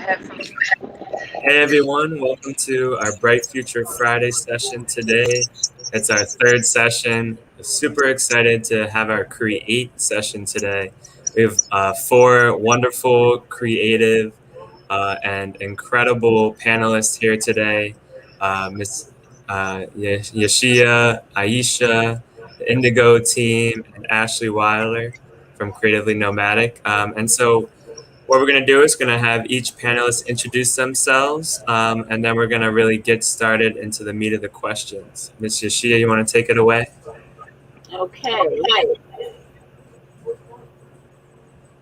Hey everyone, welcome to our Bright Future Friday session today. It's our third session. We're super excited to have our Create session today. We have four wonderful, creative, and incredible panelists here today. Miss Yashia, Aisha, the Indigo team, and Ashley Weiler from Creatively Nomadic. And so what we're going to do is going to have each panelist introduce themselves, and then we're going to really get started into the meat of the questions. Ms. Yashia, you want to take it away? Okay.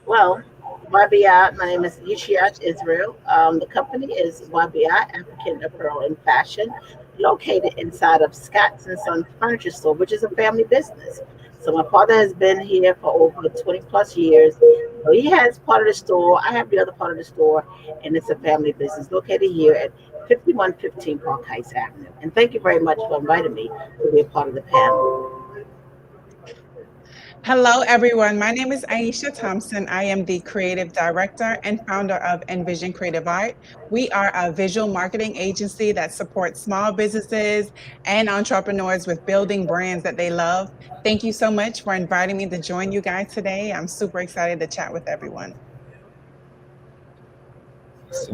Well, YBI, my name is Yishiat Israel. The company is YBI, African Apparel and Fashion, located inside of Scott's and Son Furniture Store, which is a family business. So my father has been here for over 20 plus years. So he has part of the store. I have the other part of the store, and it's a family business located here at 5115 Park Heights Avenue. And thank you very much for inviting me to be a part of the panel. Hello, everyone. My name is Aisha Thompson. I am the creative director and founder of Envision Creative Art. We are a visual marketing agency that supports small businesses and entrepreneurs with building brands that they love. Thank you so much for inviting me to join you guys today. I'm super excited to chat with everyone. So,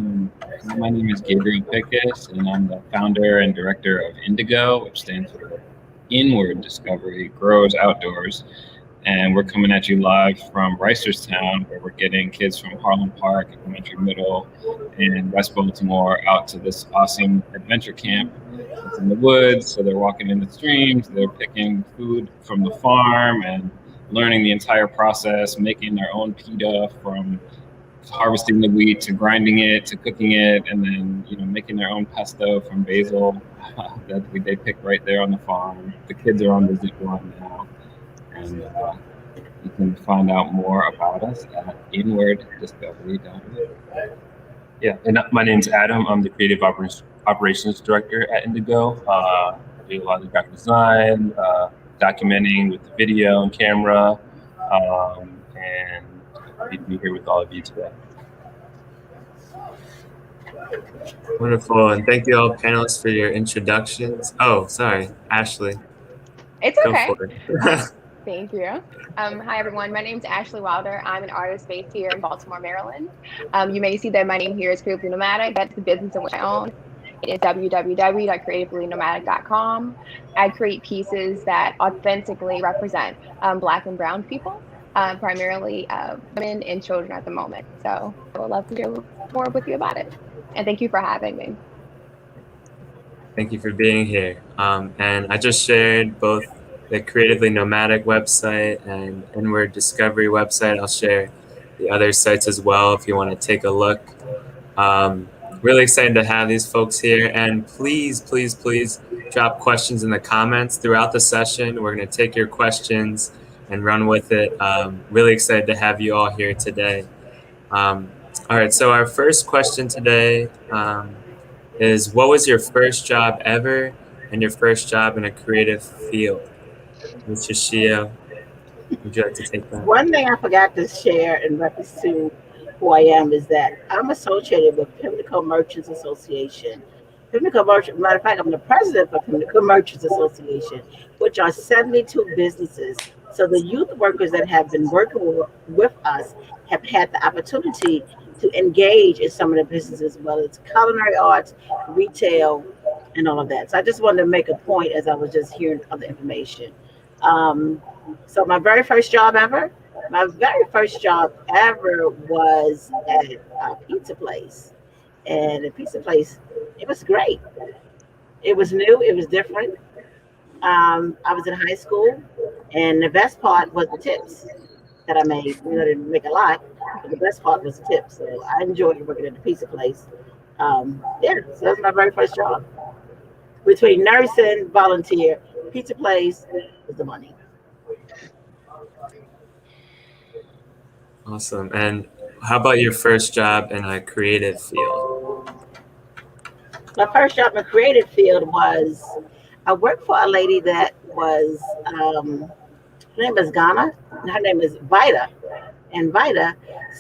my name is Gabriel Pickus, and I'm the founder and director of Indigo, which stands for Inward Discovery Grows Outdoors. And we're coming at you live from Reisterstown, where we're getting kids from Harlem Park, Elementary Middle, and West Baltimore out to this awesome adventure camp. It's in the woods, so they're walking in the streams, they're picking food from the farm and learning the entire process, making their own pita from harvesting the wheat to grinding it to cooking it, and then making their own pesto from basil that they pick right there on the farm. The kids are on the zip line now. And you can find out more about us at inwarddiscovery.org. Yeah, and my name's Adam. I'm the creative operations director at Indigo. I do a lot of the graphic design, documenting with the video and camera, and happy to be here with all of you today. Wonderful, and thank you all panelists for your introductions. Oh, sorry, Ashley. It's okay. Go for it. Thank you. Hi, everyone. My name is Ashley Wilder. I'm an artist based here in Baltimore, Maryland. You may see that my name here is Creatively Nomadic. That's the business in which I own. It is www.creativelynomadic.com. I create pieces that authentically represent Black and Brown people, primarily women and children at the moment. So I would love to do more with you about it. And thank you for having me. Thank you for being here. And I just shared both the Creatively Nomadic website and Inward Discovery website. I'll share the other sites as well if you want to take a look. Really excited to have these folks here. And please, please, please drop questions in the comments throughout the session. We're going to take your questions and run with it. Really excited to have you all here today. All right, so our first question today is, what was your first job ever and your first job in a creative field? Ms. Yashia, would you like to take that? One thing I forgot to share in reference to who I am is that I'm associated with Pimlico Merchants Association. Pimlico Merchants, matter of fact, I'm the president of Pimlico Merchants Association, which are 72 businesses. So the youth workers that have been working with us have had the opportunity to engage in some of the businesses, whether it's culinary arts, retail, and all of that. So I just wanted to make a point as I was just hearing other information. So my very first job ever was at a pizza place. And the pizza place, it was great. It was new, it was different. I was in high school, and the best part was the tips that I made. I didn't make a lot, but the best part was the tips. So I enjoyed working at the pizza place. So that was my very first job. Between nursing, volunteer, pizza place was the money. Awesome. And how about your first job in a creative field? My first job in a creative field was, I worked for a lady that was, her name is Ghana, and her name is Vida. and Vita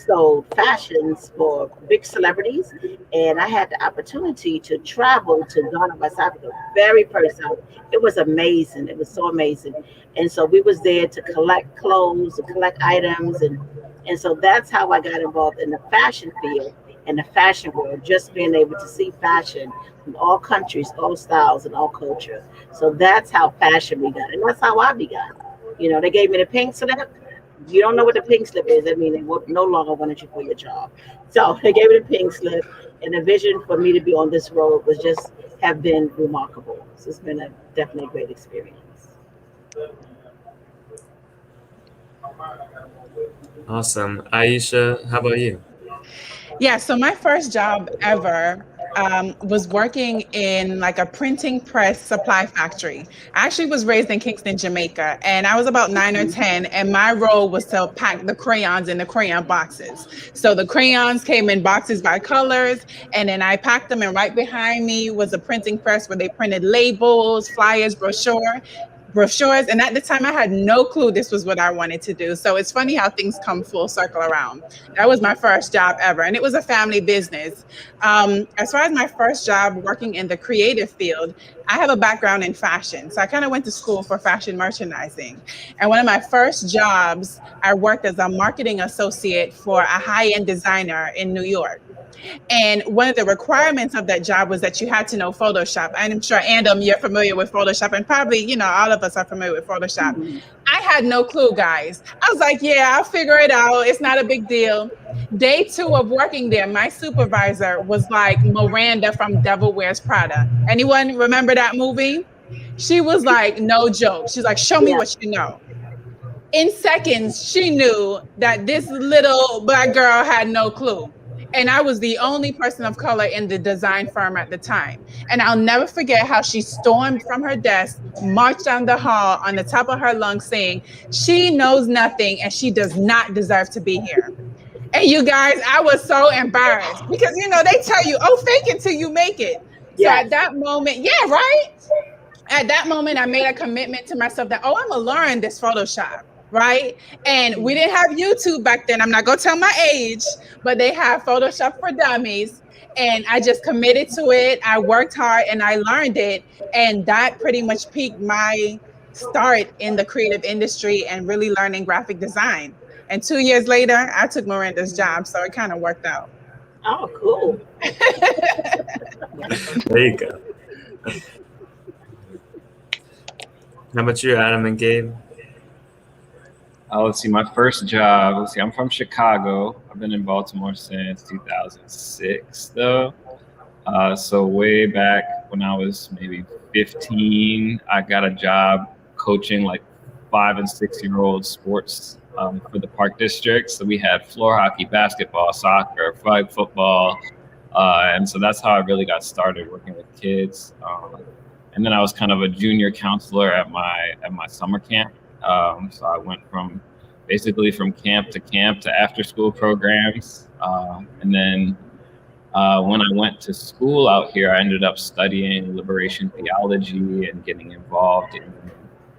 sold fashions for big celebrities, and I had the opportunity to travel to Ghana, West Africa, very first time. It was amazing. It was so amazing, and so we was there to collect clothes, to collect items, and so that's how I got involved in the fashion field and the fashion world. Just being able to see fashion from all countries, all styles, and all culture. So that's how fashion began, and that's how I began. They gave me the pink slip. You don't know what the pink slip is. I mean, they no longer wanted you for your job. So they gave me the pink slip, and the vision for me to be on this road was just have been remarkable. So it's been definitely a great experience. Awesome. Aisha, how about you? Yeah, so my first job ever was working in like a printing press supply factory. I actually was raised in Kingston, Jamaica, and I was about 9 or 10, and my role was to pack the crayons in the crayon boxes. So the crayons came in boxes by colors, and then I packed them, and right behind me was a printing press where they printed labels, flyers, brochures. And at the time, I had no clue this was what I wanted to do. So it's funny how things come full circle around. That was my first job ever, and it was a family business. As far as my first job working in the creative field, I have a background in fashion. So I kind of went to school for fashion merchandising. And one of my first jobs, I worked as a marketing associate for a high-end designer in New York. And one of the requirements of that job was that you had to know Photoshop. And I'm sure, Andam, you're familiar with Photoshop, and probably, all of us are familiar with Photoshop. Mm-hmm. I had no clue, guys. I was like, yeah, I'll figure it out. It's not a big deal. Day 2 of working there, my supervisor was like Miranda from Devil Wears Prada. Anyone remember that movie? She was like, no joke. She's like, show me what you know. In seconds, she knew that this little Black girl had no clue. And I was the only person of color in the design firm at the time. And I'll never forget how she stormed from her desk, marched down the hall on the top of her lungs saying, she knows nothing and she does not deserve to be here. And you guys, I was so embarrassed because, they tell you, oh, fake it till you make it. Yes. So at that moment, yeah, right? At that moment, I made a commitment to myself that, I'm going to learn this Photoshop. Right. And we didn't have YouTube back then. I'm not going to tell my age, but they have Photoshop for Dummies. And I just committed to it. I worked hard and I learned it. And that pretty much piqued my start in the creative industry and really learning graphic design. And 2 years later, I took Miranda's job. So it kind of worked out. Oh, cool. There you go. How about you, Adam and Gabe? Let's see, my first job, I'm from Chicago. I've been in Baltimore since 2006, though. So way back when I was maybe 15, I got a job coaching like 5 and 6-year-old sports for the Park District. So we had floor hockey, basketball, soccer, flag football. And so that's how I really got started working with kids. And then I was kind of a junior counselor at my summer camp. So I went from camp to after school programs. And then when I went to school out here, I ended up studying liberation theology and getting involved in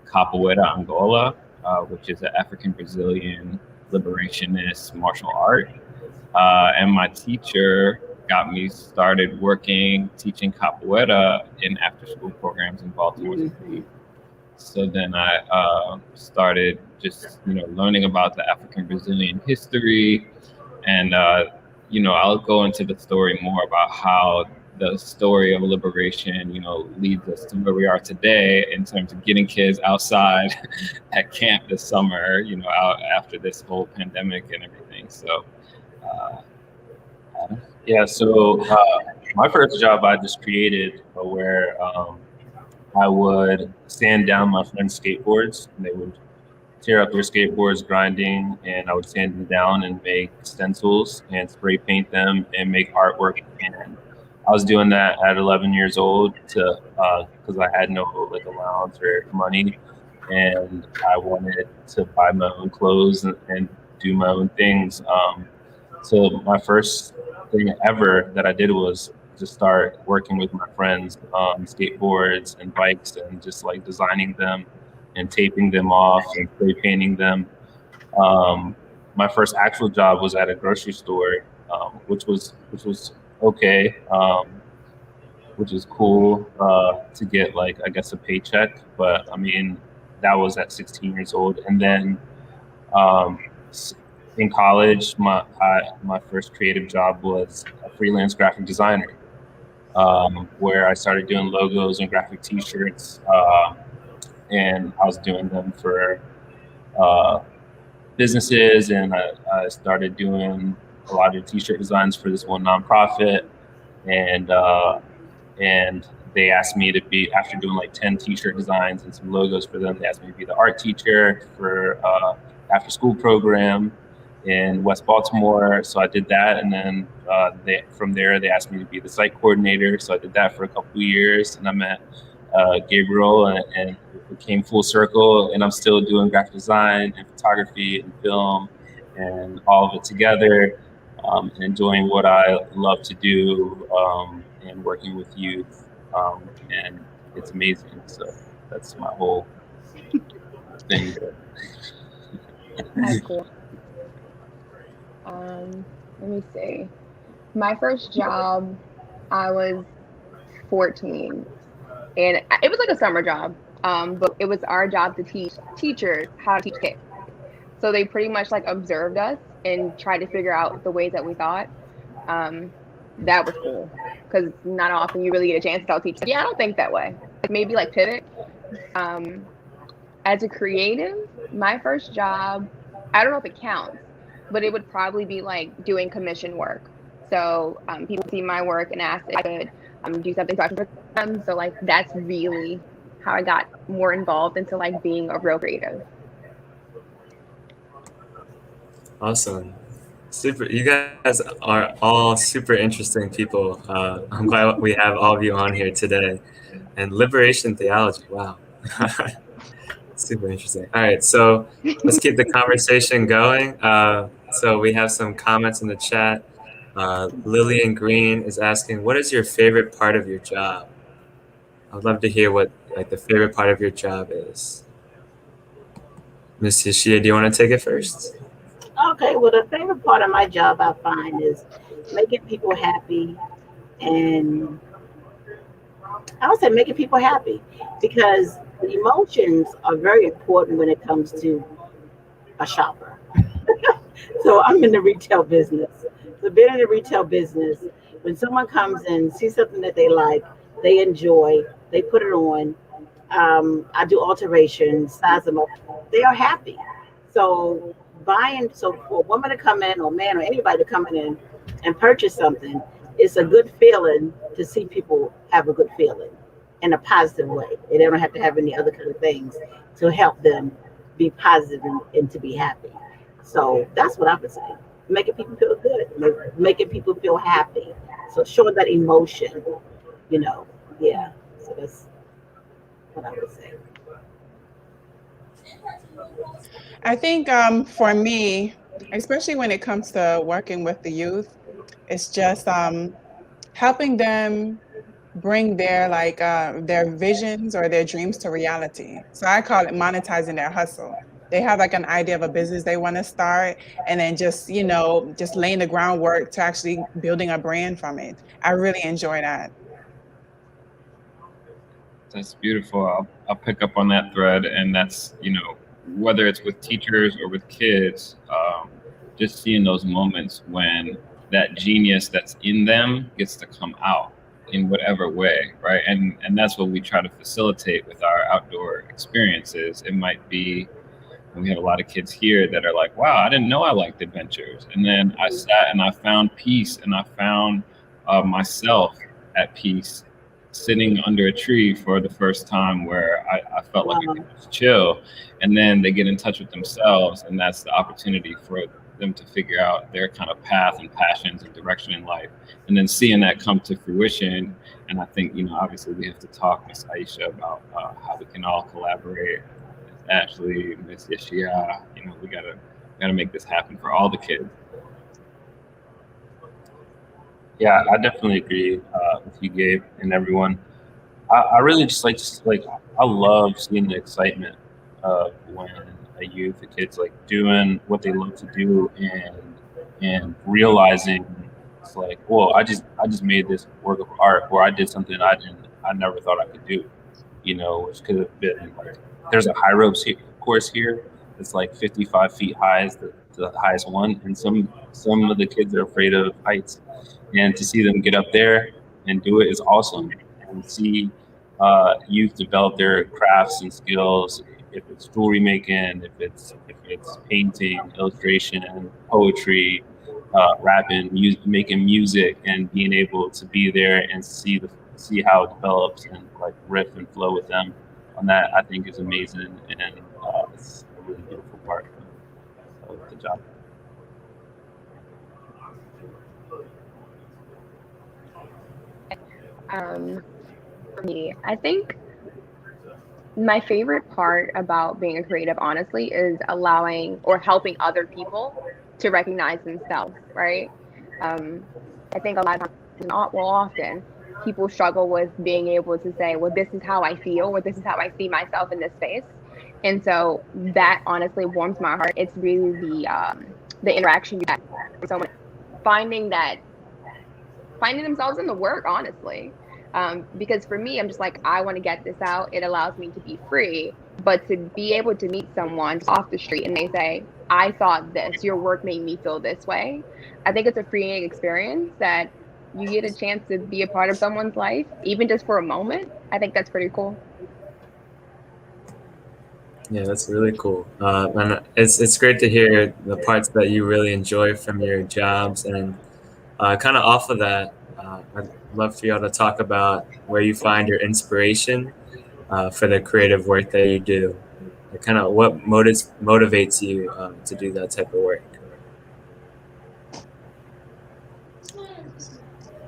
Capoeira Angola, which is an African Brazilian liberationist martial art. And my teacher got me started teaching Capoeira in after school programs in Baltimore City. So then I started just, learning about the African Brazilian history. And, I'll go into the story more about how the story of liberation, leads us to where we are today in terms of getting kids outside at camp this summer, out after this whole pandemic and everything. So, yeah, so my first job I just created where I would sand down my friends' skateboards. And they would tear up their skateboards grinding, and I would sand them down and make stencils and spray paint them and make artwork. And I was doing that at 11 years old because I had no allowance or money, and I wanted to buy my own clothes and do my own things. So my first thing ever that I did was just start working with my friends on skateboards and bikes and just designing them and taping them off and spray painting them. my first actual job was at a grocery store, which was okay, which is cool to get, like, I guess, a paycheck. But I mean, that was at 16 years old. And then in college, my first creative job was a freelance graphic designer, where I started doing logos and graphic T-shirts, and I was doing them for businesses, and I started doing a lot of T-shirt designs for this one nonprofit, and they asked me to be, after doing like 10 T-shirt designs and some logos for them, they asked me to be the art teacher for after school program in West Baltimore. So I did that, and then from there they asked me to be the site coordinator. So I did that for a couple of years, and I met Gabriel, and it came full circle, and I'm still doing graphic design and photography and film and all of it together, and enjoying what I love to do, and working with youth, and it's amazing. So that's my whole thing there. That's cool. Let me see. My first job, I was 14, and it was like a summer job, but it was our job to teach teachers how to teach kids. So they pretty much like observed us and tried to figure out the ways that we thought. That was cool, because not often you really get a chance to tell teachers, yeah, I don't think that way. Like, maybe like pivot. As a creative, my first job, I don't know if it counts, but it would probably be like doing commission work. So people see my work and ask if I could do something special for them. So like that's really how I got more involved into like being a real creative. Awesome. Super. You guys are all super interesting people. I'm glad we have all of you on here today. And liberation theology, wow. Super interesting. All right, so let's keep the conversation going. So we have some comments in the chat. Lillian Green is asking, what is your favorite part of your job? I'd love to hear what like the favorite part of your job is. Ms. Yoshida, do you want to take it first? Okay, well, the favorite part of my job I find is making people happy, and I would say making people happy, because emotions are very important when it comes to a shopper. So I'm in the retail business. So being in the retail business, when someone comes in, sees something that they like, they enjoy, they put it on, I do alterations, size them up, they are happy. So so for a woman to come in, or man, or anybody to come in and purchase something, it's a good feeling to see people have a good feeling in a positive way. They don't have to have any other kind of things to help them be positive and to be happy. So that's what I would say. Making people feel good, making people feel happy. So showing that emotion, yeah. So that's what I would say. I think for me, especially when it comes to working with the youth, it's just helping them bring their their visions or their dreams to reality. So I call it monetizing their hustle. They have like an idea of a business they want to start, and then just laying the groundwork to actually building a brand from it. I really enjoy that. That's beautiful. I'll pick up on that thread, and that's, whether it's with teachers or with kids, just seeing those moments when that genius that's in them gets to come out in whatever way, right? And that's what we try to facilitate with our outdoor experiences. It might be, we have a lot of kids here that are like, wow, I didn't know I liked adventures. And then I sat and I found peace, and I found myself at peace, sitting under a tree for the first time, where I felt like I could just chill. And then they get in touch with themselves, and that's the opportunity for them to figure out their kind of path and passions and direction in life, and then seeing that come to fruition. And I think, obviously we have to talk, Miss Aisha, about how we can all collaborate. Ashley, Miss Yoshida, we gotta make this happen for all the kids. Yeah, I definitely agree with you, Gabe, and everyone. I really just like I love seeing the excitement of when a the youth, the kids like doing what they love to do and realizing it's like, well, I just made this work of art, or I did something I never thought I could do, which could have been like, there's a high ropes course here. It's like 55 feet high is the highest one. And some of the kids are afraid of heights, and to see them get up there and do it is awesome. And see youth develop their crafts and skills, if it's jewelry making, if it's painting, illustration, poetry, rapping, making music, and being able to be there and see how it develops and like riff and flow with them on that, I think is amazing, and it's a really beautiful part of the job. For me, I think my favorite part about being a creative, honestly, is allowing or helping other people to recognize themselves, right? I think a lot of times, often, people struggle with being able to say, well, this is how I feel, or this is how I see myself in this space. And so that honestly warms my heart. It's really the interaction you have with someone, finding themselves in the work, honestly. Because for me, I'm just like, I want to get this out. It allows me to be free, but to be able to meet someone off the street and they say, I thought this, your work made me feel this way. I think it's a freeing experience that you get a chance to be a part of someone's life, even just for a moment. I think that's pretty cool. Yeah, that's really cool. And it's great to hear the parts that you really enjoy from your jobs. And kind of off of that, I'd love for y'all to talk about where you find your inspiration for the creative work that you do. Kind of what motivates you to do that type of work.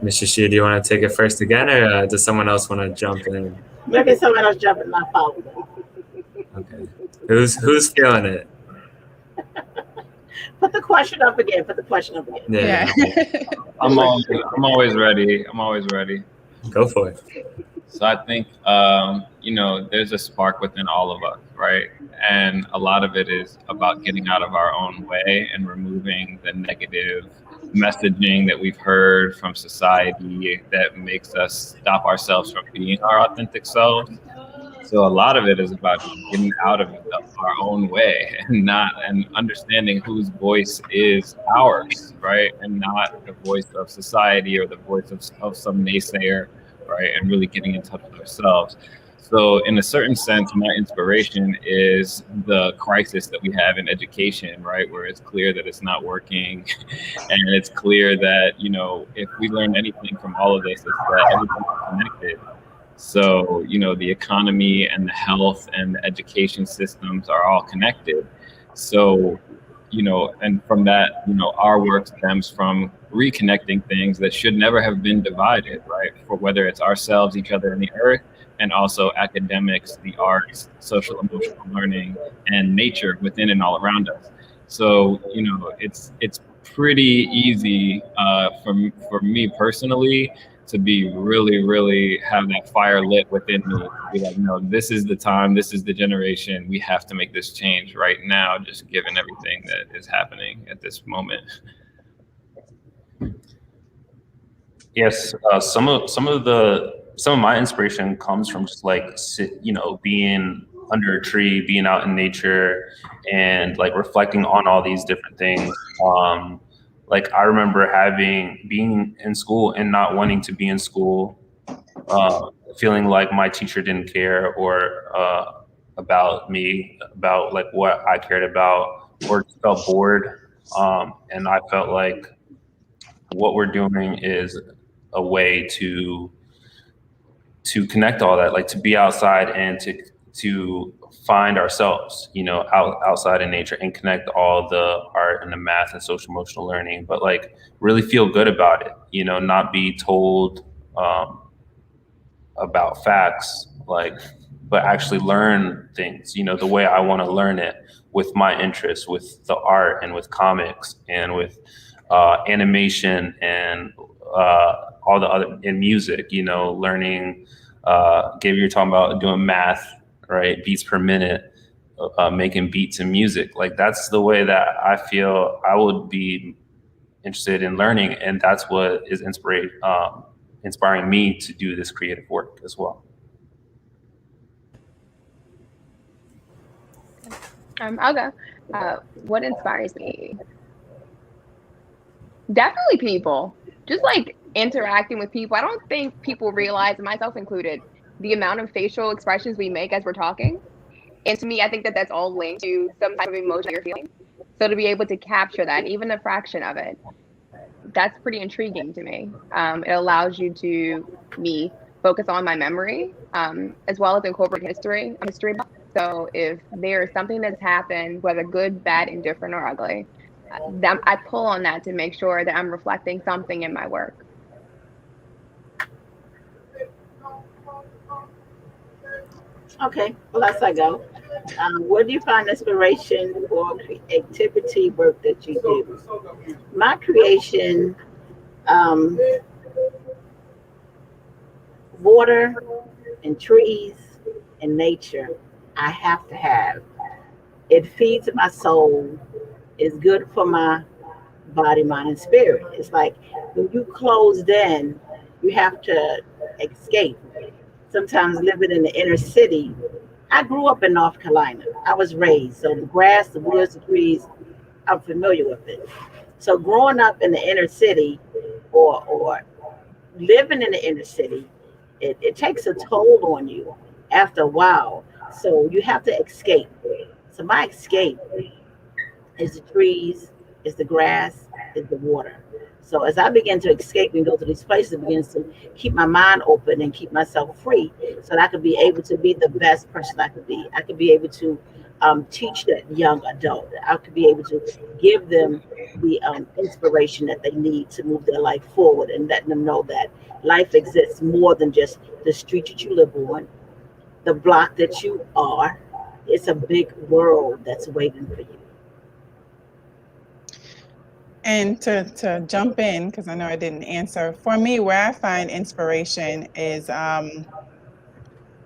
Mr. Shi, do you want to take it first again, or does someone else want to jump in? Maybe someone else jumping my fault. Okay. Who's feeling it? Put the question up again. Yeah. I'm always ready. Go for it. So I think, there's a spark within all of us, right? And a lot of it is about getting out of our own way and removing the negative messaging that we've heard from society that makes us stop ourselves from being our authentic selves. So a lot of it is about getting out of our own way and understanding whose voice is ours, right? And not the voice of society or the voice of some naysayer, right? And really getting in touch with ourselves. So in a certain sense, my inspiration is the crisis that we have in education, right? Where it's clear that it's not working. And it's clear that, if we learn anything from all of this, it's that everything's connected. So, the economy and the health and the education systems are all connected. So, and from that, our work stems from reconnecting things that should never have been divided, right? For whether it's ourselves, each other, and the earth, and also academics, the arts, social emotional learning, and nature within and all around us. So, it's pretty easy for me personally to be really have that fire lit within me, to be like, no, this is the time, this is the generation, we have to make this change right now, just given everything that is happening at this moment. Yes, some of my inspiration comes from just like being under a tree, being out in nature, and like reflecting on all these different things. Like I remember being in school and not wanting to be in school, feeling like my teacher didn't care or about me, about like what I cared about, or just felt bored. And I felt like what we're doing is a way to connect all that, like to be outside and to find ourselves, outside in nature, and connect all the art and the math and social emotional learning, but like really feel good about it, not be told about facts, like, but actually learn things, the way I want to learn it, with my interests, with the art and with comics and with animation and all the other in music, learning. Gabe, you're talking about doing math, right? Beats per minute. making beats and music. Like that's the way that I feel I would be interested in learning, and that's what is inspiring me to do this creative work as well. I'll go. What inspires me? Definitely people. Just like interacting with people. I don't think people realize, myself included, the amount of facial expressions we make as we're talking. And to me, I think that that's all linked to some type of emotion you're feeling. So to be able to capture that, even a fraction of it, that's pretty intriguing to me. It allows you to focus on my memory, as well as incorporate history. I'm a history buff. So if there is something that's happened, whether good, bad, indifferent, or ugly, I pull on that to make sure that I'm reflecting something in my work. Okay, well, let's go. Where do you find inspiration for creativity work that you do? My creation, water and trees and nature, I have to have. It feeds my soul. It's good for my body, mind, and spirit. It's like when you closed in, you have to escape. Sometimes living in the inner city, I grew up in North Carolina. I was raised, so the grass, the woods, the trees, I'm familiar with it. So growing up in the inner city or living in the inner city, it takes a toll on you after a while. So you have to escape. So my escape is the trees, is the grass, is the water. So as I begin to escape and go to these places, it begins to keep my mind open and keep myself free so that I could be able to be the best person I could be. I could be able to teach that young adult. I could be able to give them the inspiration that they need to move their life forward and letting them know that life exists more than just the street that you live on, the block that you are. It's a big world that's waiting for you. And to jump in, because I know I didn't answer, for me, where I find inspiration is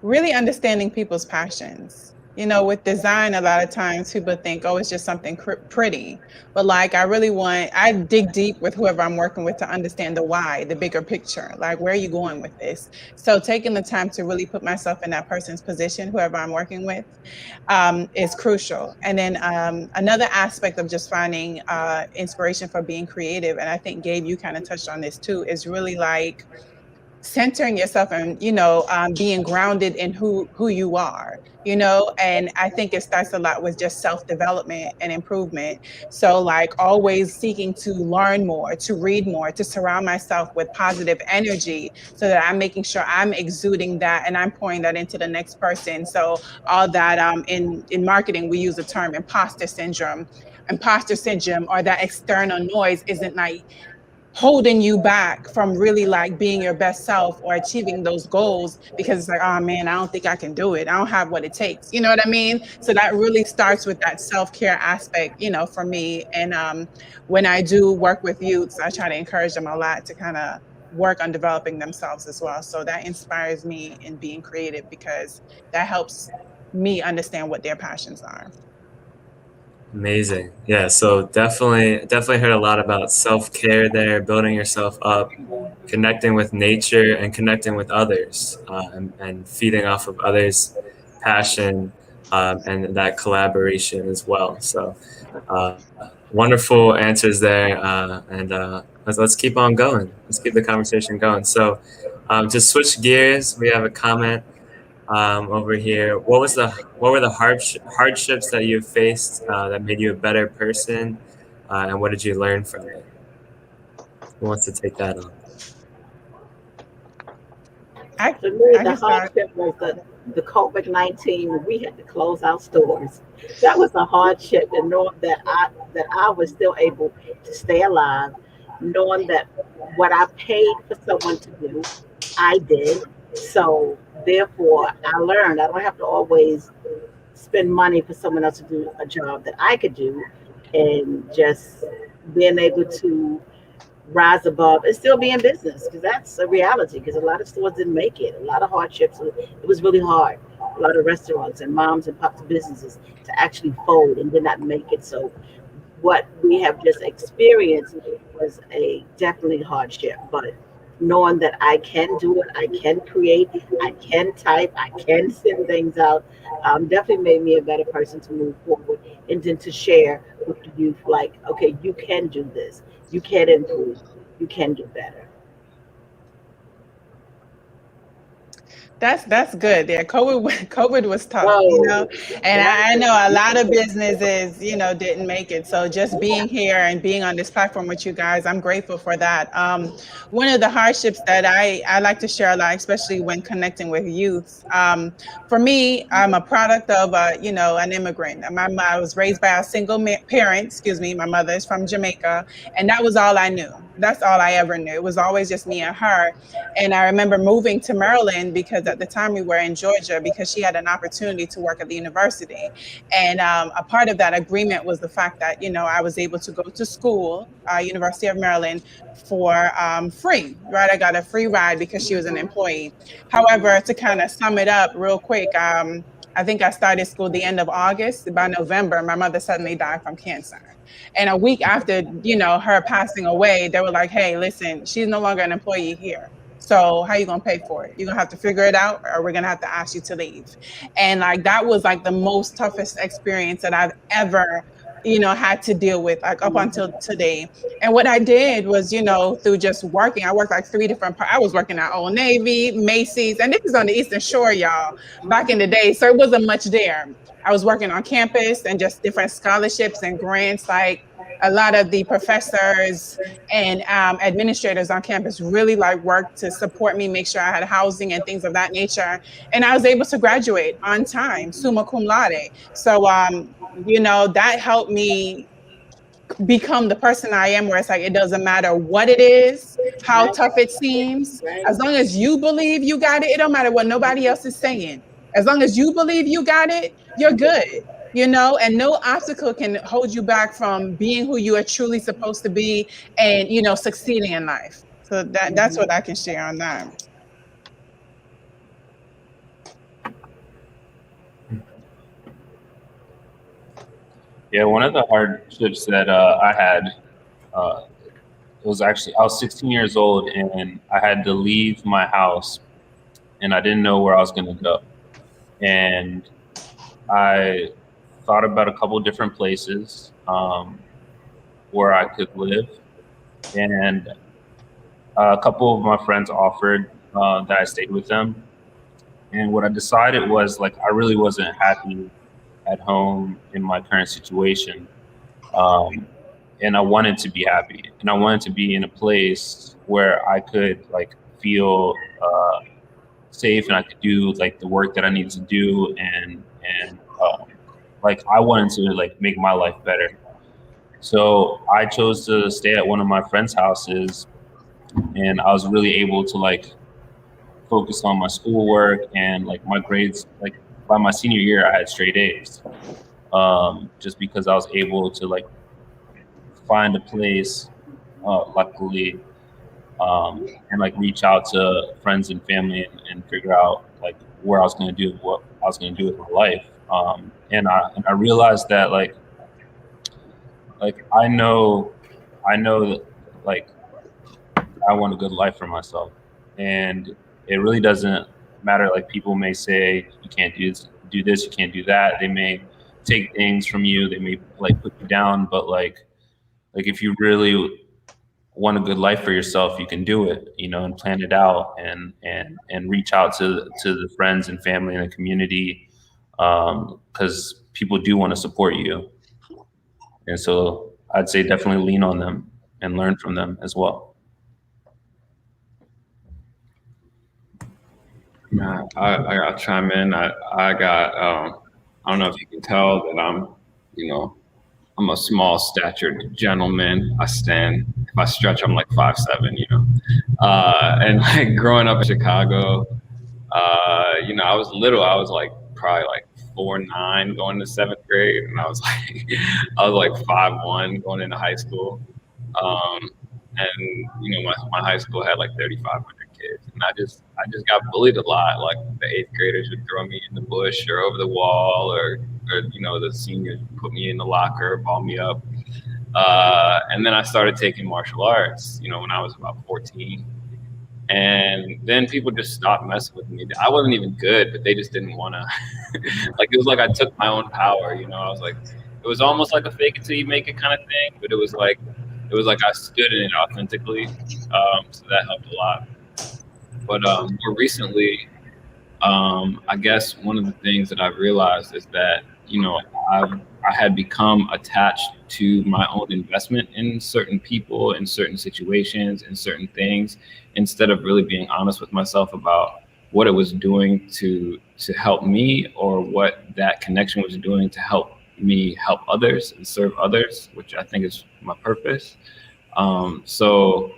really understanding people's passions. You know, with design, a lot of times people think, oh, it's just something pretty. But like, I dig deep with whoever I'm working with to understand the why, the bigger picture. Like, where are you going with this? So taking the time to really put myself in that person's position, whoever I'm working with, is crucial. And then another aspect of just finding inspiration for being creative, and I think, Gabe, you kind of touched on this too, is really like centering yourself and, being grounded in who you are, and I think it starts a lot with just self-development and improvement. So like always seeking to learn more, to read more, to surround myself with positive energy so that I'm making sure I'm exuding that and I'm pouring that into the next person. So all that in marketing, we use the term imposter syndrome. Imposter syndrome, or that external noise, isn't like holding you back from really like being your best self or achieving those goals, because it's like, oh man, I don't think I can do it. I don't have what it takes. You know what I mean? So that really starts with that self-care aspect, for me. And when I do work with youths, I try to encourage them a lot to kind of work on developing themselves as well. So that inspires me in being creative, because that helps me understand what their passions are. Amazing. Yeah, so definitely heard a lot about self-care there, building yourself up, connecting with nature and connecting with others, and feeding off of others' passion, and that collaboration as well. So wonderful answers there, and let's keep on going. Let's keep the conversation going. So to switch gears, we have a comment over here. What were the hardships that you faced that made you a better person, and what did you learn from it? Who wants to take that on? For me, the hardship was the COVID-19. We had to close our stores. That was a hardship, and knowing that I was still able to stay alive, knowing that what I paid for someone to do, I did. So therefore, I learned I don't have to always spend money for someone else to do a job that I could do, and just being able to rise above and still be in business, because that's a reality, because a lot of stores didn't make it. A lot of hardships. It was really hard. a lot of restaurants and moms and pops businesses to actually fold and did not make it. So what we have just experienced was a definitely hardship, but knowing that I can do it, I can create, I can type, I can send things out, definitely made me a better person to move forward and then to share with the youth like, okay, you can do this, you can improve, you can do better. That's good. Yeah, COVID was tough, Whoa. and I know a lot of businesses, didn't make it. So just being here and being on this platform with you guys, I'm grateful for that. One of the hardships that I like to share a lot, especially when connecting with youth. For me, I'm a product of an immigrant. I was raised by a single parent. Excuse me, my mother is from Jamaica, and that was all I knew. That's all I ever knew. It was always just me and her. And I remember moving to Maryland because at the time we were in Georgia because she had an opportunity to work at the university. And a part of that agreement was the fact that, I was able to go to school, University of Maryland, for free, right? I got a free ride because she was an employee. However, to kind of sum it up real quick, I think I started school the end of August. By November, my mother suddenly died from cancer. And a week after, her passing away, they were like, hey, listen, she's no longer an employee here. So how you going to pay for it? You're going to have to figure it out, or we're going to have to ask you to leave. And that was the most toughest experience that I've ever, had to deal with up until today. And what I did was, through just working, I worked 3 different I was working at Old Navy, Macy's, and this is on the Eastern Shore, y'all, back in the day. So it wasn't much there. I was working on campus and just different scholarships and grants. A lot of the professors and administrators on campus really worked to support me, make sure I had housing and things of that nature. And I was able to graduate on time, summa cum laude. So, that helped me become the person I am, where it's it doesn't matter what it is, how tough it seems. As long as you believe you got it, it don't matter what nobody else is saying. As long as you believe you got it, you're good. And no obstacle can hold you back from being who you are truly supposed to be and, succeeding in life. So that's what I can share on that. Yeah, one of the hardships that I had, it was actually, I was 16 years old and I had to leave my house and I didn't know where I was going to go. And I thought about a couple different places where I could live. And a couple of my friends offered that I stayed with them. And what I decided was I really wasn't happy at home in my current situation. And I wanted to be happy, and I wanted to be in a place where I could feel safe and I could do the work that I need to do. And I wanted to make my life better. So I chose to stay at one of my friends' houses, and I was really able to focus on my schoolwork and my grades. By my senior year, I had straight A's, just because I was able to find a place, luckily, and reach out to friends and family and figure out where I was going to do what I was going to do with my life. And I realized that I know that I want a good life for myself, and it really doesn't matter. People may say you can't do this, you can't do that. They may take things from you. They may put you down, but if you really want a good life for yourself, you can do it, and plan it out and reach out to the friends and family and the community, because people do want to support you. And so I'd say definitely lean on them and learn from them as well. Yeah, I'll chime in. I got I don't know if you can tell that I'm a small statured gentleman. If I stretch, I'm 5'7", and growing up in Chicago, I was little. I was probably 4'9" going to 7th grade, and I was 5'1" going into high school. And my high school had 3,500 kids, and I just got bullied a lot. Like the 8th graders would throw me in the bush or over the wall, or the seniors would put me in the locker, ball me up. And then I started taking martial arts, when I was about 14. And then people just stopped messing with me. I wasn't even good, but they just didn't want to. Like, it was like I took my own power, I was like, it was almost like a fake it till you make it kind of thing, but it was like I stood in it authentically. So that helped a lot. But more recently, I guess one of the things that I've realized is that, I had become attached to my own investment in certain people, in certain situations, in certain things, instead of really being honest with myself about what it was doing to help me, or what that connection was doing to help me help others and serve others, which I think is my purpose. So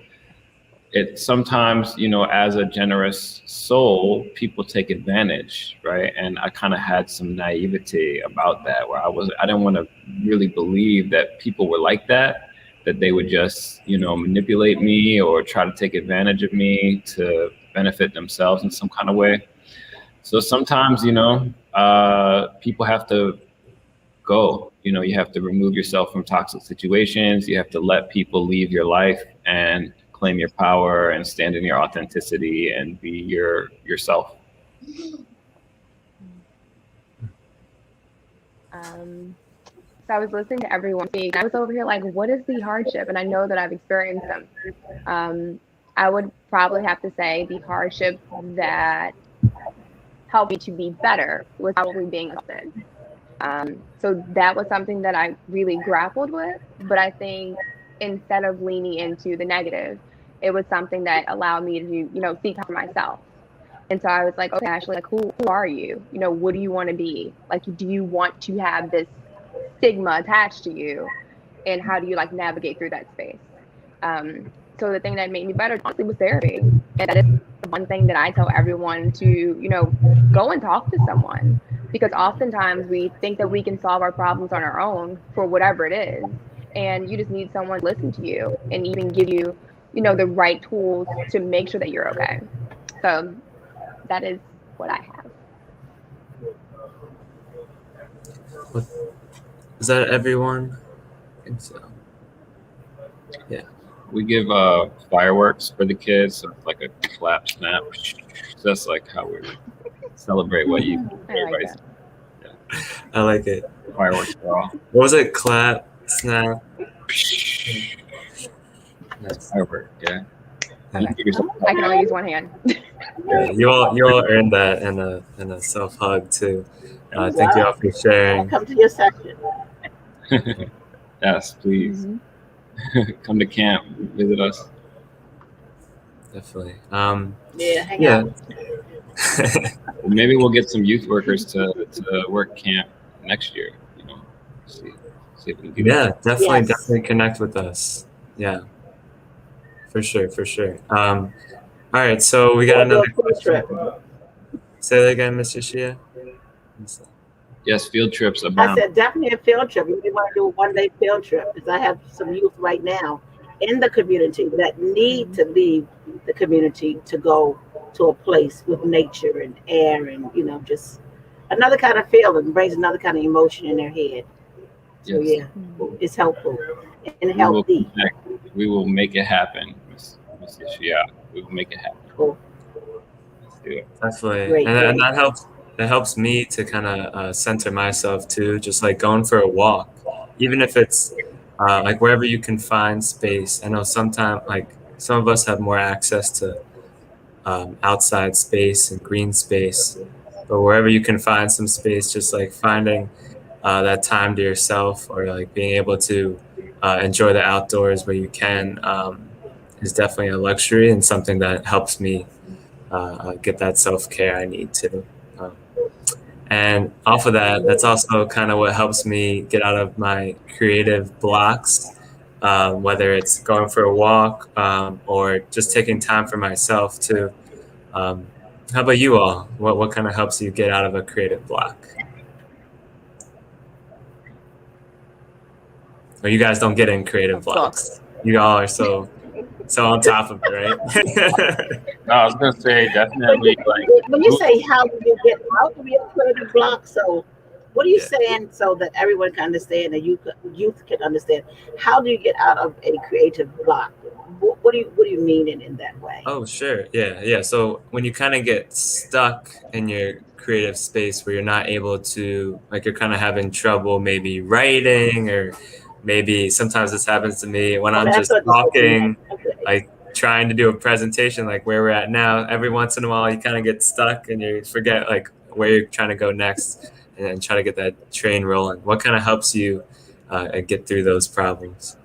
it sometimes, as a generous soul, people take advantage, right? And I kind of had some naivety about that, where I didn't want to really believe that people were like that they would just, manipulate me or try to take advantage of me to benefit themselves in some kind of way. So sometimes, people have to go. You have to remove yourself from toxic situations. You have to let people leave your life and claim your power and stand in your authenticity and be yourself. So I was listening to everyone speak. I was over here like, what is the hardship? And I know that I've experienced them. I would probably have to say the hardship that helped me to be better was probably being assaulted. So that was something that I really grappled with. But I think instead of leaning into the negative, it was something that allowed me to, seek out for myself. And so I was like, okay, Ashley, like, who are you? What do you want to be? Like, do you want to have this stigma attached to you? And how do you navigate through that space? So the thing that made me better, honestly, was therapy. And that is the one thing that I tell everyone to, go and talk to someone. Because oftentimes we think that we can solve our problems on our own for whatever it is. And you just need someone to listen to you and even give you, the right tools to make sure that you're okay. So that is what I have. Is that everyone? I think so. Yeah. We give fireworks for the kids, so it's like a clap, snap. So that's like how we celebrate what you. I like it. Fireworks for all. What was it? Clap, snap. That's firework. Yeah. I can only use one hand. Yeah, you all earned that and a self hug too. Thank you all for sharing. Come to your section. Yes, please. Mm-hmm. Come to camp, visit us. Definitely. Hang out. Maybe we'll get some youth workers to work camp next year. See if we can do that. Definitely connect with us. Yeah, for sure. All right, so we got another question. Say that again, Mr. Shia. Yes, field trips abound. I said definitely a field trip. We want to do a one-day field trip, because I have some youth right now in the community that need to leave the community to go to a place with nature and air and just another kind of feeling, brings another kind of emotion in their head. So yeah, it's helpful and healthy. We will make it happen, Mrs. Shia. We will make it happen. Cool. Let's do it. Definitely, Great. And that helps. That helps me to kind of center myself too. Just like going for a walk, even if it's like wherever you can find space. I know sometimes some of us have more access to outside space and green space, but wherever you can find some space, just like finding that time to yourself, or like being able to enjoy the outdoors where you can, is definitely a luxury and something that helps me get that self-care I need to. And off of that, that's also kind of what helps me get out of my creative blocks, whether it's going for a walk or just taking time for myself too. How about you all? What kind of helps you get out of a creative block? Or you guys don't get in creative blocks? You all are so so on top of it, right? No, I was gonna say definitely like When you say how do you get out of your creative block, so what are you Yeah. saying so that everyone can understand and youth can understand? How do you get out of a creative block? What do you mean in that way? Oh, sure. Yeah. So when you kind of get stuck in your creative space where you're not able to, like, you're kind of having trouble maybe writing, or maybe sometimes this happens to me when I'm Okay, I just thought this was talking, okay. like trying to do a presentation, like where we're at now. Every once in a while, you kind of get stuck and you forget like where you're trying to go next, and then try to get that train rolling. What kind of helps you get through those problems?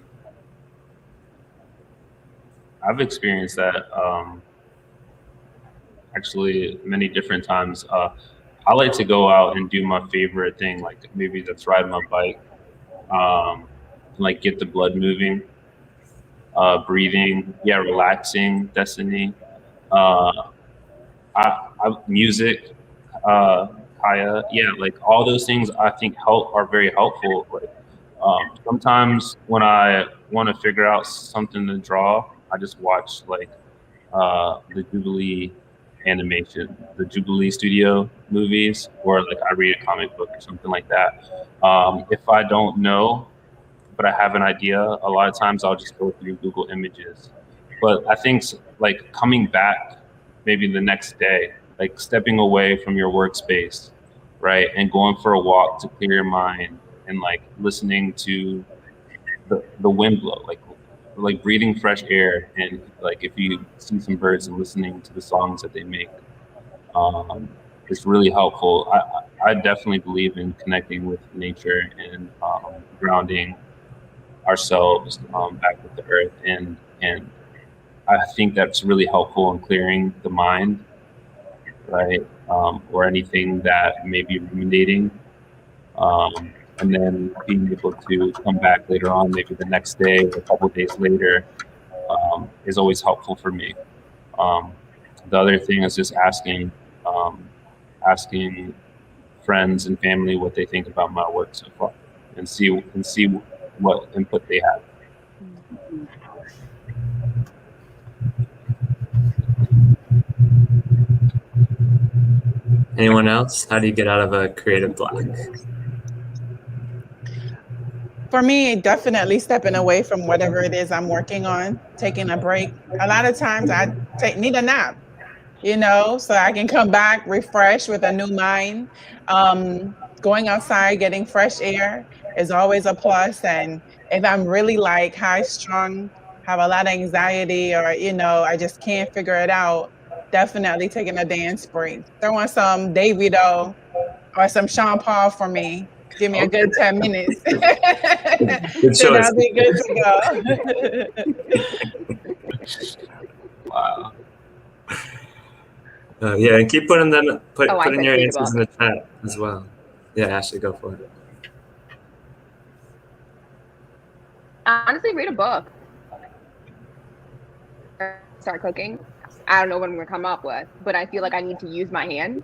I've experienced that actually many different times. I like to go out and do my favorite thing, like maybe that's ride my bike, like get the blood moving, breathing, yeah, relaxing, Destiny. Uh, music, Kaya, yeah, like all those things I think are very helpful. Like, sometimes when I want to figure out something to draw, I just watch like the Jubilee animation, the Jubilee Studio movies, or like I read a comic book or something like that. If I don't know, but I have an idea, a lot of times I'll just go through Google Images. But I think like coming back maybe the next day, like stepping away from your workspace, right, and going for a walk to clear your mind, and like listening to the wind blow, like breathing fresh air, and like if you see some birds and listening to the songs that they make, it's really helpful. I definitely believe in connecting with nature and grounding ourselves back with the earth, and I think that's really helpful in clearing the mind, right? Or anything that may be ruminating. And then being able to come back later on, maybe the next day or a couple of days later, is always helpful for me. The other thing is just asking friends and family what they think about my work so far, and see what input they have. Anyone else? How do you get out of a creative block? For me, definitely stepping away from whatever it is I'm working on, taking a break. A lot of times I need a nap, so I can come back refreshed with a new mind. Going outside, getting fresh air is always a plus. And if I'm really like high strung, have a lot of anxiety, or, I just can't figure it out, definitely taking a dance break. Throw on some Davido or some Sean Paul for me. Give me a good 10 minutes. Good Then choice. I'll be good to go. Wow. Yeah, and keep putting them, putting your read a answers in book. the chat as well. Yeah, Ashley, go for it. Honestly, read a book. Start cooking. I don't know what I'm gonna come up with, but I feel like I need to use my hands.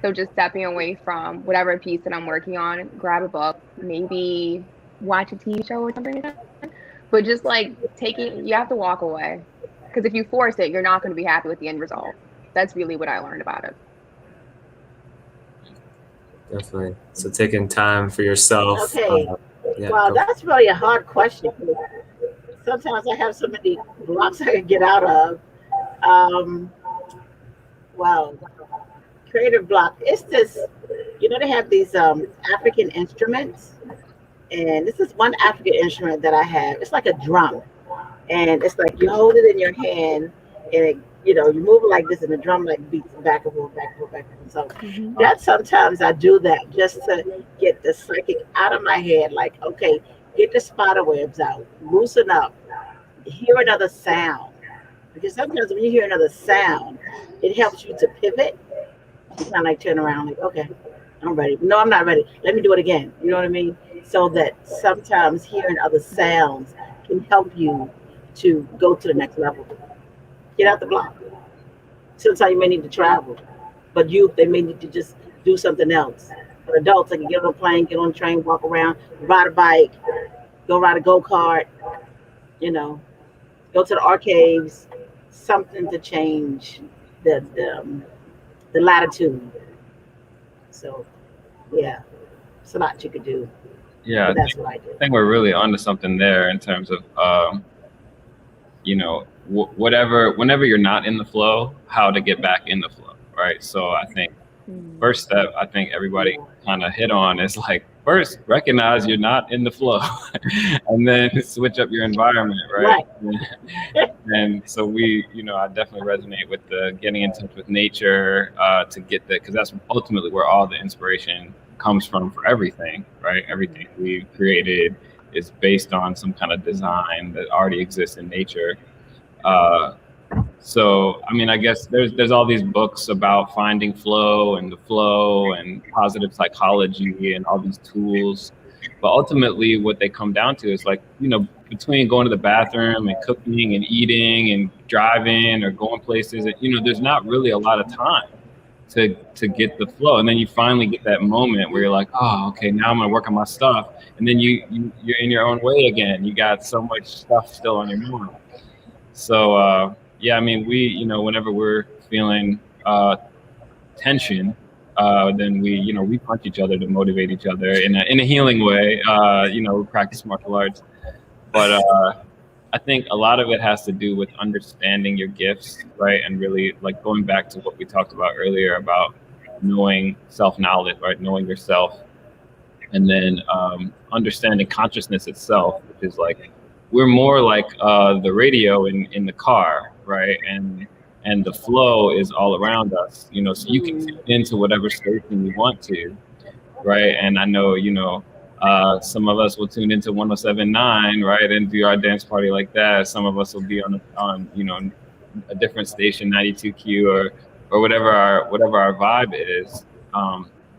So just stepping away from whatever piece that I'm working on, grab a book, maybe watch a TV show or something like that. But just like you have to walk away. Because if you force it, you're not going to be happy with the end result. That's really what I learned about it. Definitely. So taking time for yourself. Okay. Yeah, Well, that's really a hard question. Sometimes I have so many blocks I can get out of. Wow. Creative block. It's this, they have these African instruments. And this is one African instrument that I have. It's like a drum. And it's like you hold it in your hand and it, you move it like this and the drum like beats back and forth, back and forth, back and forth. So that sometimes I do that just to get the psychic out of my head. Like, okay, get the spider webs out, loosen up, hear another sound. Because sometimes when you hear another sound, it helps you to pivot. You kind of like turn around, like, okay, I'm ready. No, I'm not ready. Let me do it again. You know what I mean? So that sometimes hearing other sounds can help you to go to the next level. Get out the block. Sometimes you may need to travel, but they may need to just do something else. For adults, they can get on a plane, get on a train, walk around, ride a bike, go ride a go-kart, go to the archives, something to change the latitude. So yeah, it's a lot you could do. Yeah, But that's what I do. I think we're really onto something there in terms of, you know, whenever you're not in the flow, how to get back in the flow, right? So I think first step, I think everybody kind of hit on is like, first, recognize you're not in the flow, and then switch up your environment, right? And so I definitely resonate with the getting in touch with nature to get that, because that's ultimately where all the inspiration comes from for everything, right? Everything we've created is based on some kind of design that already exists in nature. So, I mean, I guess there's all these books about finding flow and the flow and positive psychology and all these tools. But ultimately, what they come down to is like, between going to the bathroom and cooking and eating and driving or going places, there's not really a lot of time to get the flow. And then you finally get that moment where you're like, oh, okay, now I'm gonna work on my stuff. And then you're in your own way again. You got so much stuff still on your mind. So, yeah, I mean, whenever we're feeling tension, then we punch each other to motivate each other in a healing way. We practice martial arts, but I think a lot of it has to do with understanding your gifts, right? And really like going back to what we talked about earlier about knowing self-knowledge, right? Knowing yourself, and then understanding consciousness itself, which is like, we're more like the radio in the car, right? And the flow is all around us, so you can tune into whatever station you want to, right? And I know, some of us will tune into 107.9, right, and do our dance party like that. Some of us will be on a different station, 92Q or whatever our vibe is.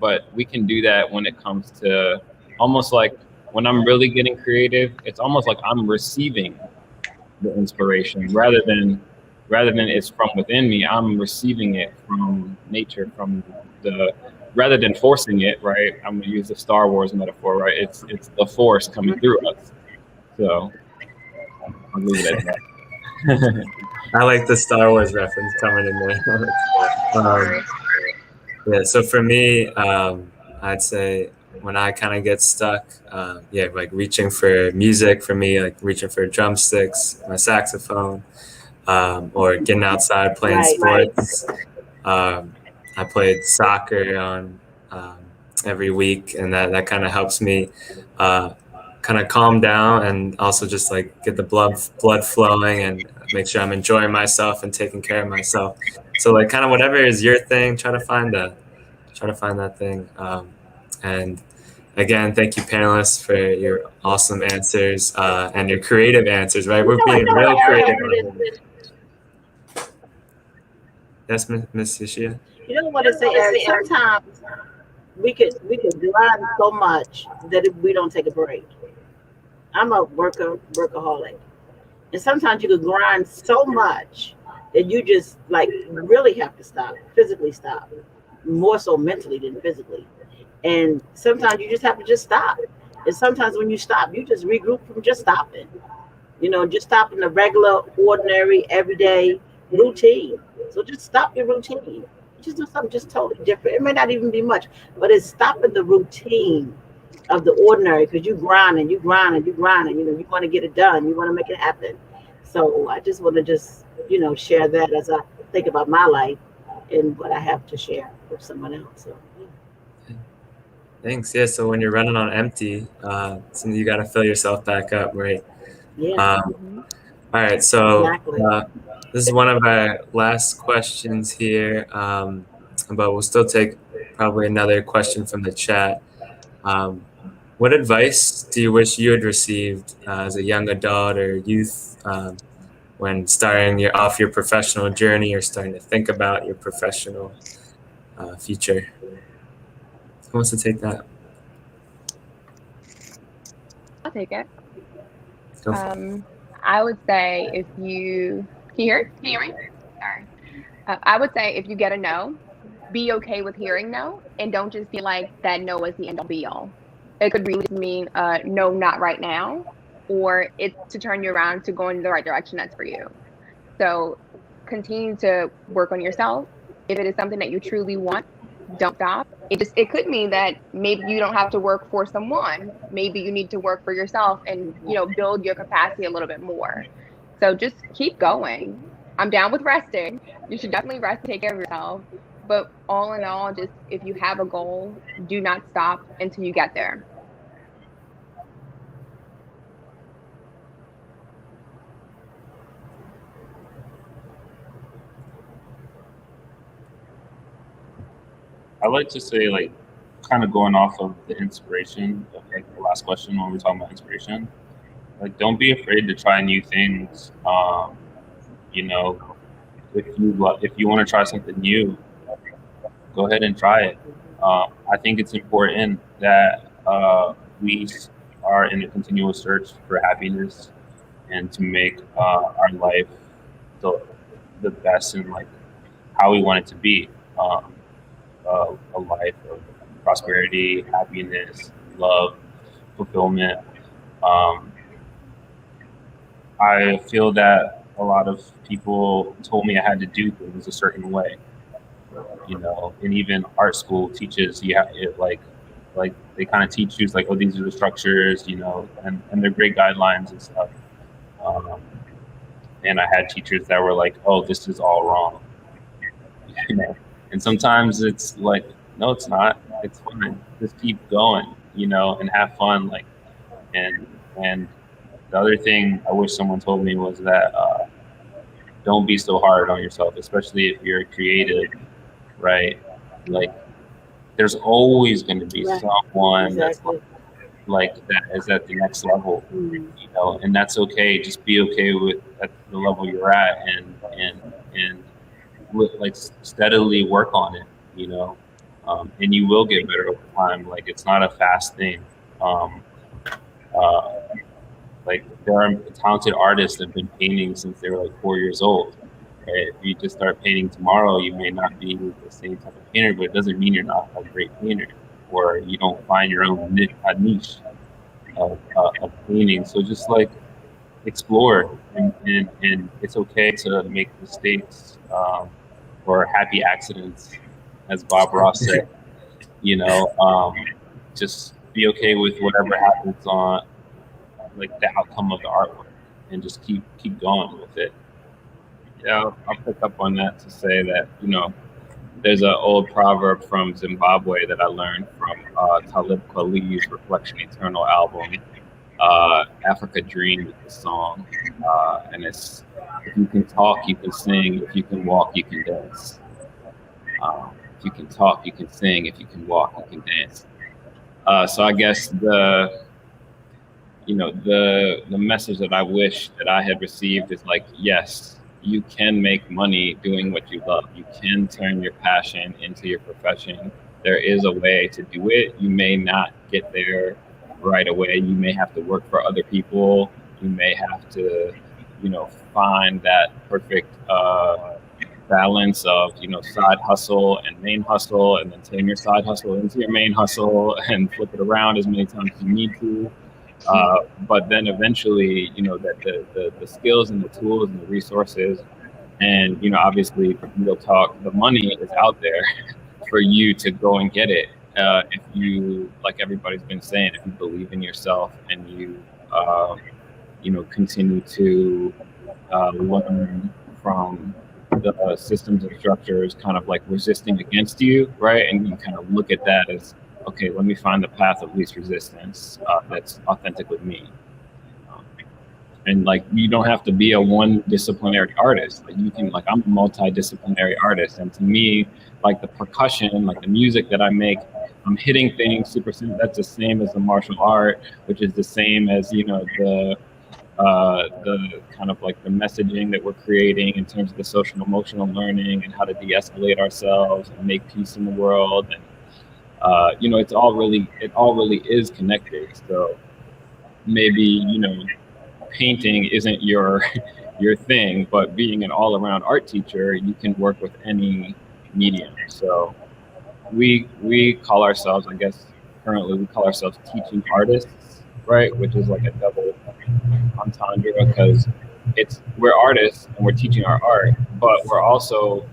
But we can do that when it comes to almost like when I'm really getting creative. It's almost like I'm receiving the inspiration rather than it's from within me. I'm receiving it from nature, rather than forcing it, right? I'm gonna use the Star Wars metaphor, right? It's the Force coming through us. So I'll leave it at that. I like the Star Wars reference coming in there. Yeah, so for me, I'd say when I kind of get stuck, like reaching for music for me, like reaching for drumsticks, my saxophone, or getting outside playing sports. I played soccer on every week, and that kind of helps me kind of calm down and also just like get the blood flowing and make sure I'm enjoying myself and taking care of myself. So like kind of whatever is your thing, try to find that thing. And again, thank you, panelists, for your awesome answers and your creative answers. Right, we're being real creative. Yes, Miss Ishia. You know what I say, Eric? Sometimes we could grind so much that if we don't take a break. I'm a workaholic, and sometimes you could grind so much that you just like really have to stop, physically stop, more so mentally than physically. And sometimes you just have to just stop. And sometimes when you stop, you just regroup from just stopping. Just stopping the regular, ordinary, everyday routine. So just stop your routine. Just do something just totally different. It may not even be much, but it's stopping the routine of the ordinary, because you grind and you grind and you grind and you want to get it done. You want to make it happen. So I just want to share that as I think about my life and what I have to share with someone else. So. Thanks. Yeah. So when you're running on empty, you got to fill yourself back up, right? Yeah. All right. So this is one of our last questions here, but we'll still take probably another question from the chat. What advice do you wish you had received as a young adult or youth when starting off your professional journey or starting to think about your professional future? Who wants to take that? I'll take it. Go for it. I would say if you hear me? Sorry. I would say if you get a no, be okay with hearing no, and don't just feel like that no is the end all be all. It could really mean no, not right now, or it's to turn you around to go in the right direction that's for you. So continue to work on yourself. If it is something that you truly want, don't stop. It could mean that maybe you don't have to work for someone. Maybe you need to work for yourself and, build your capacity a little bit more. So just keep going. I'm down with resting. You should definitely rest and take care of yourself. But all in all, just if you have a goal, do not stop until you get there. I like to say, like, kind of going off of the inspiration of like the last question when we were talking about inspiration, like, don't be afraid to try new things. You know, if you want to try something new, go ahead and try it. I think it's important that we are in a continual search for happiness and to make our life the best and like how we want it to be. A life of prosperity, happiness, love, fulfillment. I feel that a lot of people told me I had to do things a certain way, and even art school teaches you have it like they kind of teach you like, oh, these are the structures, and they're great guidelines and stuff. And I had teachers that were like, oh, this is all wrong. And sometimes it's like, no, it's not. It's fine. Just keep going, and have fun. Like, and the other thing I wish someone told me was that don't be so hard on yourself, especially if you're creative, right? Like, there's always going to be someone that's like that is at the next level, and that's okay. Just be okay with at the level you're at, and like steadily work on it, and you will get better over time. Like, it's not a fast thing. Like, there are talented artists that have been painting since they were like 4 years old. Right? If you just start painting tomorrow, you may not be the same type of painter, but it doesn't mean you're not a great painter or you don't find your own niche of painting. So just like explore, and it's okay to make mistakes or happy accidents, as Bob Ross said. Just be okay with whatever happens on like the outcome of the artwork, and just keep going with it. Yeah, I'll pick up on that to say that, there's an old proverb from Zimbabwe that I learned from Talib Kweli's Reflection Eternal album. Africa Dream is the song, and it's, if you can talk, you can sing. If you can walk, you can dance. If you can talk, you can sing. If you can walk, you can dance. So I guess the message that I wish that I had received is like, yes, you can make money doing what you love. You can turn your passion into your profession. There is a way to do it. You may not get there right away. You may have to work for other people. You may have to, find that perfect balance of, side hustle and main hustle, and then turn your side hustle into your main hustle and flip it around as many times as you need to. But then eventually, that the skills and the tools and the resources and, obviously, real talk, the money is out there for you to go and get it. If you, like everybody's been saying, if you believe in yourself and you, continue to learn from the systems and structures kind of like resisting against you, right? And you kind of look at that as, okay, let me find the path of least resistance that's authentically me. And like, you don't have to be a one disciplinary artist. Like, you can, like, I'm a multidisciplinary artist. And to me, like the percussion, like the music that I make, I'm hitting things super simple. That's the same as the martial art, which is the same as, the kind of like the messaging that we're creating in terms of the social emotional learning and how to de-escalate ourselves and make peace in the world. And it all really is connected. So maybe, painting isn't your thing, but being an all-around art teacher, you can work with any medium. So we call ourselves, I guess currently we call ourselves teaching artists. right? Which is like a double entendre because we're artists and we're teaching our art, but we're also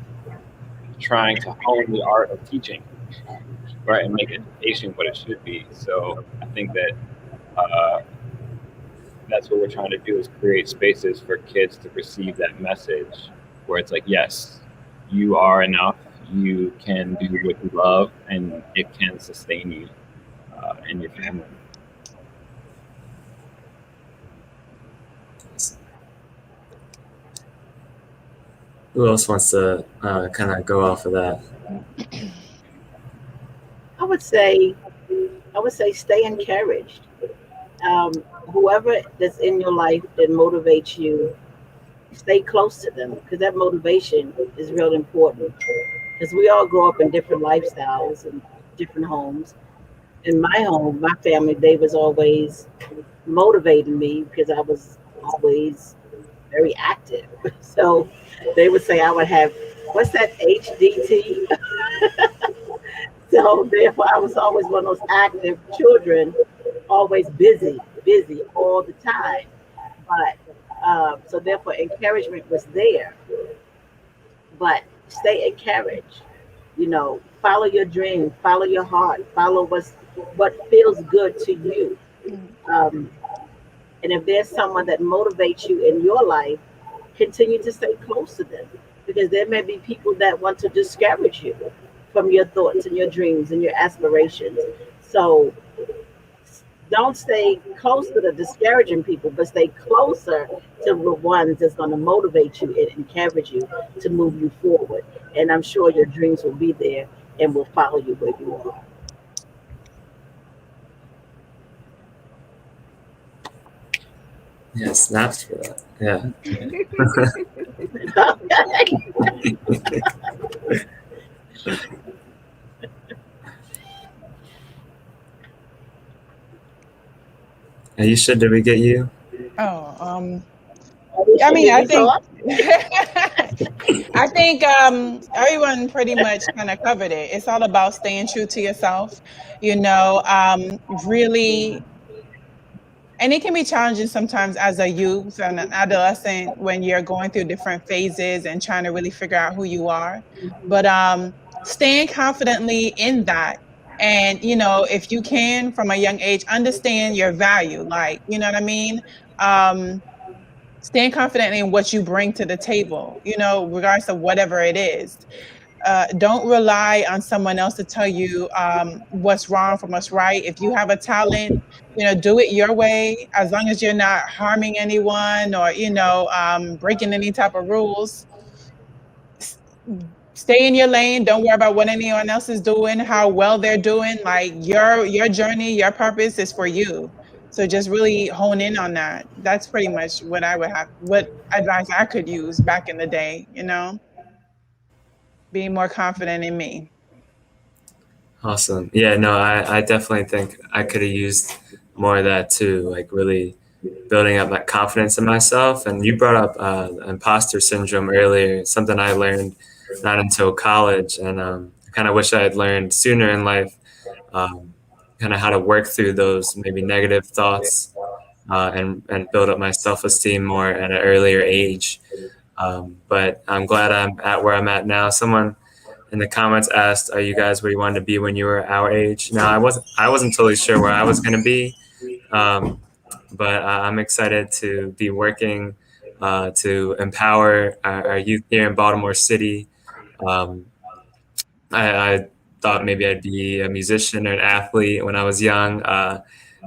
trying to hone the art of teaching, right, and make education what it should be. So I think that that's what we're trying to do, is create spaces for kids to receive that message where it's like, yes, you are enough, you can do what you love, and it can sustain you and your family. Who else wants to kind of go off of that? I would say stay encouraged. Whoever that's in your life that motivates you, stay close to them, because that motivation is real important. Because we all grow up in different lifestyles and different homes. In my home, my family, they was always motivating me because I was always very active. So they would say I would have, what's that, HDT? So therefore, I was always one of those active children, always busy all the time. But so therefore, encouragement was there. But stay encouraged. You know, follow your dream, follow your heart, follow what feels good to you. Um, and if there's someone that motivates you in your life, continue to stay close to them, because there may be people that want to discourage you from your thoughts and your dreams and your aspirations. So don't stay close to the discouraging people, but stay closer to the ones that's going to motivate you and encourage you to move you forward. And I'm sure your dreams will be there and will follow you where you are. Yeah, snaps for that. Yeah. Aisha, did we get you? Oh, I mean, I think I think everyone pretty much kind of covered it. It's all about staying true to yourself, you know, really. And it can be challenging sometimes as a youth and an adolescent when you're going through different phases and trying to really figure out who you are. But staying confidently in that. And, you know, if you can from a young age, understand your value, like, you know what I mean? Staying confident in what you bring to the table, you know, regardless of whatever it is. Don't rely on someone else to tell you what's wrong from what's right. If you have a talent, you know, do it your way, as long as you're not harming anyone or, you know, breaking any type of rules. Stay in your lane. Don't worry about what anyone else is doing, how well they're doing. Like your journey, your purpose is for you. So just really hone in on that. That's pretty much what I would have, what advice I could use back in the day, you know, being more confident in me. Awesome. Yeah, no, I definitely think I could have used more of that too, like really building up that confidence in myself. And you brought up imposter syndrome earlier. It's something I learned not until college, and I kind of wish I had learned sooner in life, kind of how to work through those maybe negative thoughts and build up my self-esteem more at an earlier age. But I'm glad I'm at where I'm at now. Someone in the comments asked, "Are you guys where you wanted to be when you were our age?" No, I wasn't totally sure where I was going to be, but I'm excited to be working to empower our youth here in Baltimore City. I thought maybe I'd be a musician or an athlete when I was young,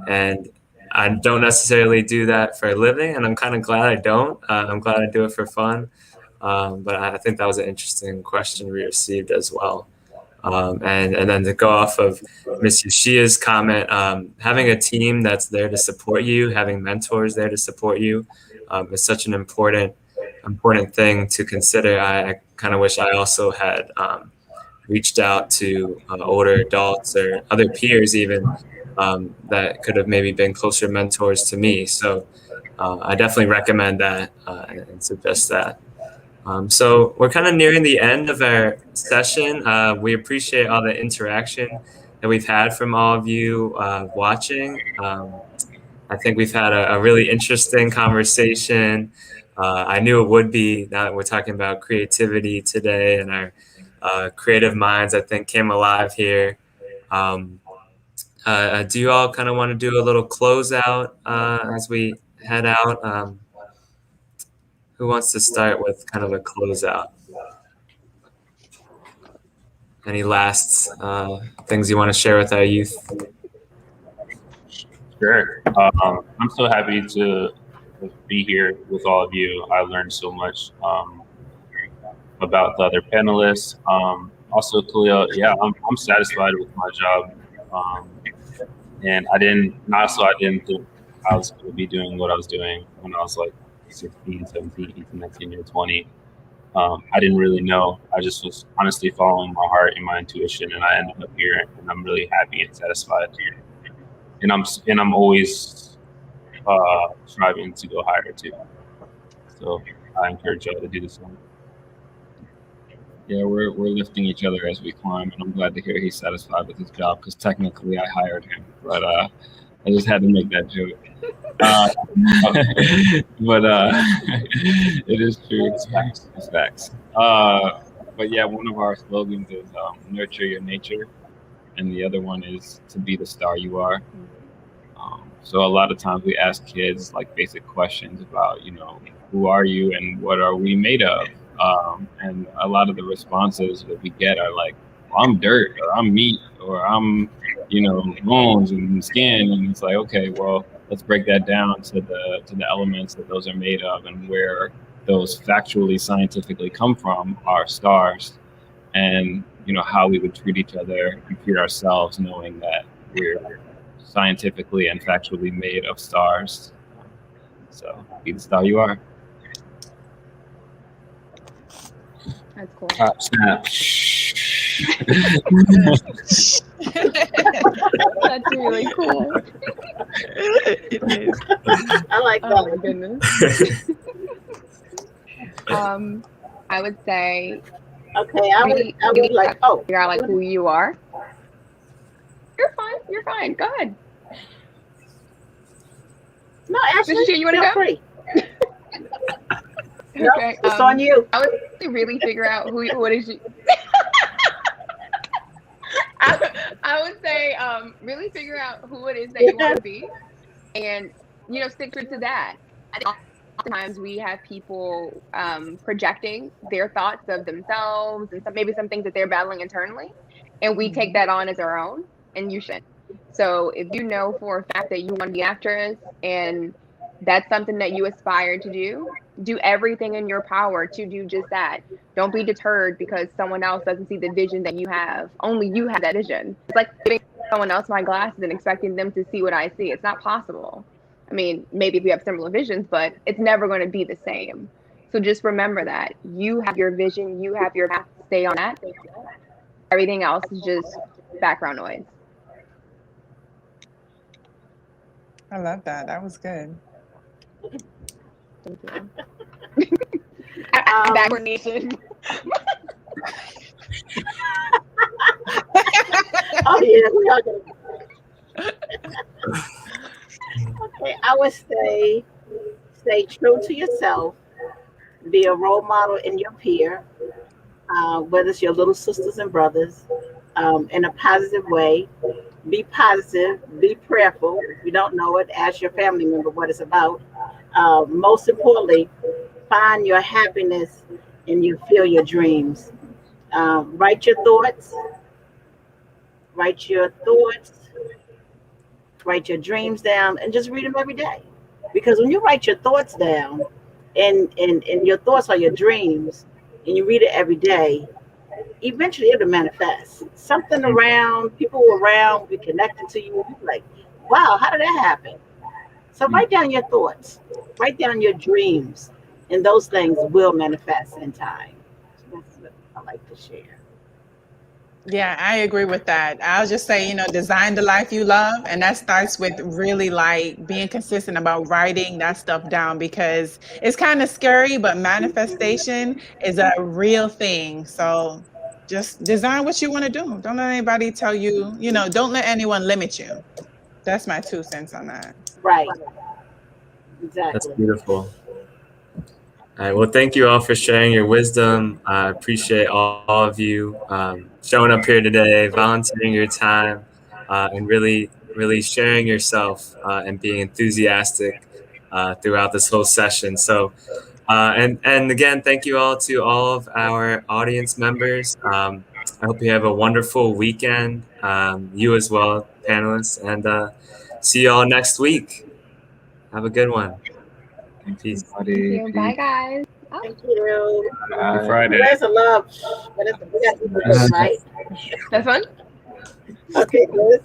and I don't necessarily do that for a living, and I'm kind of glad I don't. I'm glad I do it for fun. But I think that was an interesting question we received as well. And then to go off of Miss Yoshia's comment, having a team that's there to support you, having mentors there to support you, is such an important thing to consider. I kind of wish I also had reached out to older adults or other peers even that could have maybe been closer mentors to me. So I definitely recommend that and suggest that. So we're kind of nearing the end of our session. We appreciate all the interaction that we've had from all of you watching. I think we've had a really interesting conversation. I knew it would be, now that we're talking about creativity today, and our creative minds, I think, came alive here. Do you all kind of want to do a little closeout as we head out? Who wants to start with kind of a closeout? Any last things you want to share with our youth? Sure. I'm so happy to be here with all of you. I learned so much about the other panelists. Also, Khalil, yeah, I'm satisfied with my job. And I didn't think I was going to be doing what I was doing when I was like 16, 17, 18, 19, or 20. I didn't really know. I just was honestly following my heart and my intuition, and I ended up here, and I'm really happy and satisfied. And I'm always striving to go higher too. So I encourage y'all to do the same. Yeah, we're lifting each other as we climb, and I'm glad to hear he's satisfied with his job, because technically I hired him, but I just had to make that joke. But it is true. It's facts. It's facts. But yeah, one of our slogans is nurture your nature, and the other one is to be the star you are. So a lot of times we ask kids like basic questions about, who are you and what are we made of? And a lot of the responses that we get are like, well, I'm dirt, or I'm meat, or I'm, bones and skin. And it's like, okay, well, let's break that down to the elements that those are made of, and where those factually, scientifically come from are stars, and how we would treat each other and treat ourselves, knowing that we're scientifically and factually made of stars. So be the star you are. That's cool. Snap. That's really cool. It is. I like that. Oh my goodness. I would say. Okay, I would like. Oh, figure out like who you are. You're fine. You're fine. Go ahead. No, actually, Mr. you want to go? Free. Okay, it's on you. I would really figure out what is you. I would say really figure out who it is that you want to be, and stick true to that. I think oftentimes we have people projecting their thoughts of themselves and maybe some things that they're battling internally, and we take that on as our own, and you shouldn't. So if you know for a fact that you want to be an actress and that's something that you aspire to do everything in your power to do just that. Don't be deterred because someone else doesn't see the vision that you have. Only you have that vision. It's like giving someone else my glasses and expecting them to see what I see. It's not possible. I mean, maybe we have similar visions, but it's never going to be the same. So just remember that you have your vision, you have your path, stay on that. Everything else is just background noise. I love that. That was good. Thank you. Backward nation. Oh yeah, we are gonna. Okay, I would say stay true to yourself. Be a role model in your peer, whether it's your little sisters and brothers, in a positive way. Be positive. Be prayerful. If you don't know it, ask your family member what it's about. Most importantly, find your happiness and you feel your dreams. Write your thoughts. Write your thoughts. Write your dreams down and just read them every day. Because when you write your thoughts down and your thoughts are your dreams and you read it every day, eventually it'll manifest. Something around, people around will be connected to you. You'll be like, wow, how did that happen? So write down your thoughts, write down your dreams, and those things will manifest in time. So that's what I like to share. Yeah, I agree with that. I'll just say, design the life you love. And that starts with really like being consistent about writing that stuff down, because it's kind of scary, but manifestation is a real thing. So just design what you want to do. Don't let anybody tell you, don't let anyone limit you. That's my 2 cents on that. Right. That's Exactly. beautiful. All right. Well, thank you all for sharing your wisdom. I appreciate all of you showing up here today, volunteering your time, and really sharing yourself and being enthusiastic throughout this whole session. So, and again, thank you all to all of our audience members. I hope you have a wonderful weekend. You as well, panelists, and see you all next week. Have a good one. Thanks, Peace. Thank everybody. you. Bye, guys. Oh, Thank you. Happy Bye. Friday. Where's the love? But we got to do this, right? this one? Okay, good.